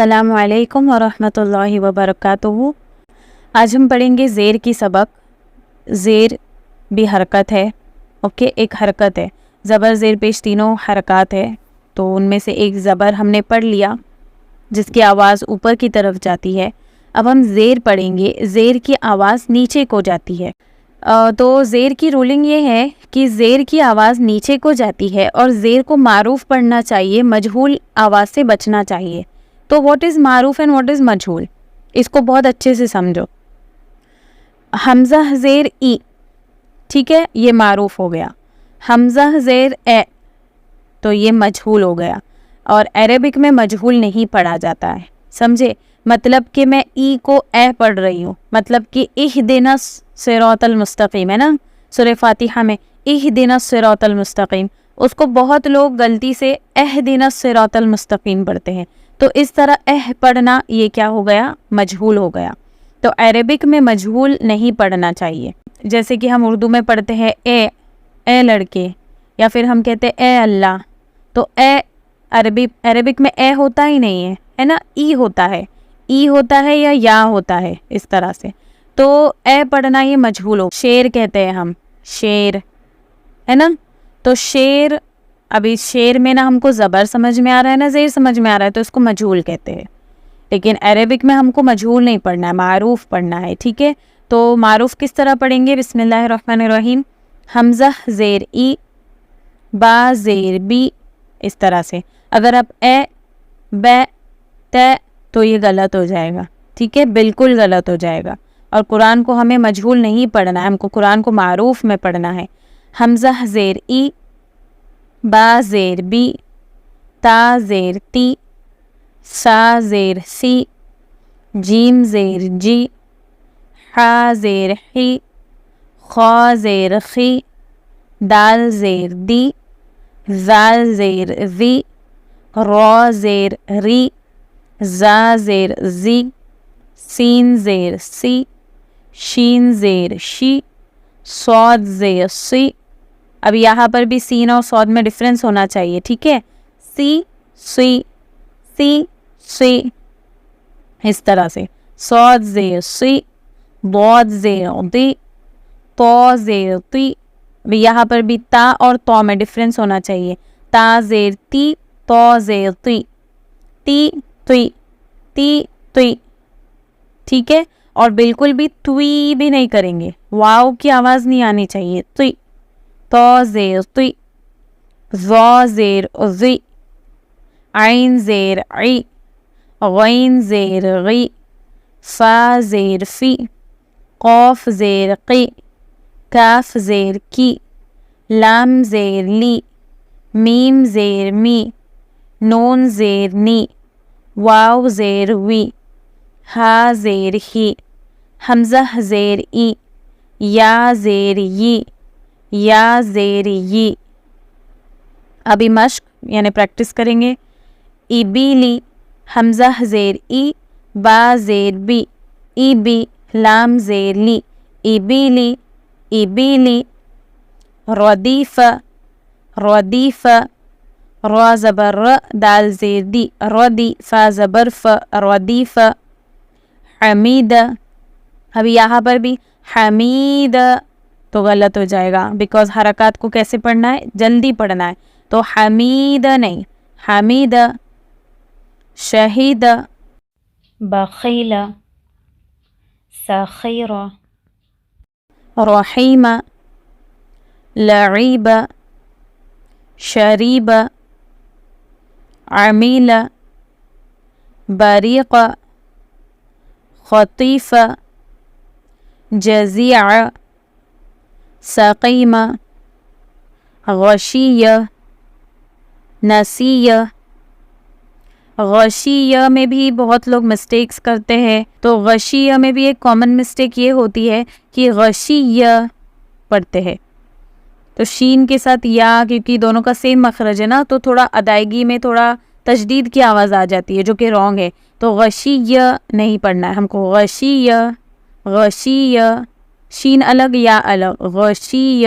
السلام علیکم ورحمۃ اللہ وبرکاتہ۔ آج ہم پڑھیں گے زیر کی سبق۔ زیر بھی حرکت ہے، اوکے، ایک حرکت ہے۔ زبر زیر پیش تینوں حرکات ہے، تو ان میں سے ایک زبر ہم نے پڑھ لیا جس کی آواز اوپر کی طرف جاتی ہے۔ اب ہم زیر پڑھیں گے، زیر کی آواز نیچے کو جاتی ہے۔ تو زیر کی رولنگ یہ ہے کہ زیر کی آواز نیچے کو جاتی ہے اور زیر کو معروف پڑھنا چاہیے، مجہول آواز سے بچنا چاہیے۔ تو واٹ از معروف اینڈ واٹ از مجہول، اس کو بہت اچھے سے سمجھو۔ حمزہ زیر ای، ٹھیک ہے، یہ معروف ہو گیا۔ حمزہ زیر اے، تو یہ مجہول ہو گیا، اور عربک میں مجہول نہیں پڑھا جاتا ہے، سمجھے؟ مطلب کہ میں ای کو اے پڑھ رہی ہوں، مطلب کہ اہدنا الصراط المستقیم ہے نا سورہ فاتحہ میں، اہدنا الصراط المستقیم، اس کو بہت لوگ غلطی سے اہدنا الصراط المستقیم پڑھتے ہیں، تو اس طرح پڑھنا یہ کیا ہو گیا؟ مجہول ہو گیا۔ تو عربک میں مجہول نہیں پڑھنا چاہیے، جیسے کہ ہم اردو میں پڑھتے ہیں اے لڑکے، یا پھر ہم کہتے ہیں اے اللہ، تو اے عربک میں اے ہوتا ہی نہیں ہے نا، ای ہوتا ہے، ای ہوتا ہے یا ہوتا ہے، اس طرح سے۔ تو اے پڑھنا یہ مجہول ہو۔ شیر کہتے ہیں ہم، شیر ہے نا، تو شیر، ابھی شیر میں نا ہم کو زبر سمجھ میں آ رہا ہے نا زیر سمجھ میں آ رہا ہے، تو اس کو مجہول کہتے ہیں، لیکن عربک میں ہم کو مجہول نہیں پڑھنا ہے، معروف پڑھنا ہے، ٹھیک ہے؟ تو معروف کس طرح پڑھیں گے؟ بسم اللہ الرحمن الرحیم، حمزہ زیر ای، با زیر بی، اس طرح سے۔ اگر آپ اے بے تے، تو یہ غلط ہو جائے گا، ٹھیک ہے، بالکل غلط ہو جائے گا۔ اور قرآن کو ہمیں مجہول نہیں پڑھنا ہے، ہم کو قرآن کو معروف میں پڑھنا ہے۔ حمزہ زیر ای، با زیر بی، تا زیر تی، سا زیر سی، جیم زیر جی، حا زیر حی، خا زیر خی، دال زیر دی، زال زیر زی، را زیر ری، زا زیر زی، سین زیر سی، شین زیر شی، صاد زیر سی۔ اب یہاں پر بھی سین اور صاد میں ڈفرینس ہونا چاہیے، ٹھیک ہے؟ سی سی، سی سی، اس طرح سے۔ صاد زیر سی، ضاد زیر دی، تو زیر تی۔ اب یہاں پر بھی تا اور تو میں ڈفرینس ہونا چاہیے، تا زیر تی، تو زیر تی، تی تی، تی تی، ٹھیک ہے؟ اور بالکل بھی توی بھی نہیں کریں گے، واو کی آواز نہیں آنی چاہیے، توی، تو زیر توی، ظا زیر ذی، عین زیر عی، غین زیر غی، فا زیر فی، قاف زیر قی، کاف زیر کی، لام زیر لی، میم زیر می، نون زیر نی، واو زیر وی، ہا زیر ہی، حمزہ زیر ای، یا زیر یی، یا زیر یی۔ ابھی مشق یعنی پریکٹس کریں گے۔ ای بی لی، حمزہ زیر ای، با زیر بی، ای بی، لام زیر لی، ای بی لی، ای بی لی۔ ردیف، ردیف، را زبر ر، دال زیر دی، ردی، فا زبر ف، ردیف۔ حمید، ابھی یہاں پر بھی حمید تو غلط ہو جائے گا، بیکاز حرکات کو کیسے پڑھنا ہے؟ جلدی پڑھنا ہے، تو حمید نہیں، حمید۔ شہید، بخیل، سخیر، رحیم، لعیب، شریب، عمیل، بریق، خطیف، جزیع، سقیم، غشی، نسی۔ غشی میں بھی بہت لوگ مسٹیکس کرتے ہیں، تو غشی میں بھی ایک کامن مسٹیک یہ ہوتی ہے کہ غشی پڑھتے ہیں، تو شین کے ساتھ یا، کیونکہ دونوں کا سیم مخرج ہے نا، تو تھوڑا ادائیگی میں تھوڑا تشدید کی آواز آ جاتی ہے، جو کہ رانگ ہے، تو غشی نہیں پڑھنا ہے ہم کو، غشی، غشی، شین الگ یا الگ، غشی۔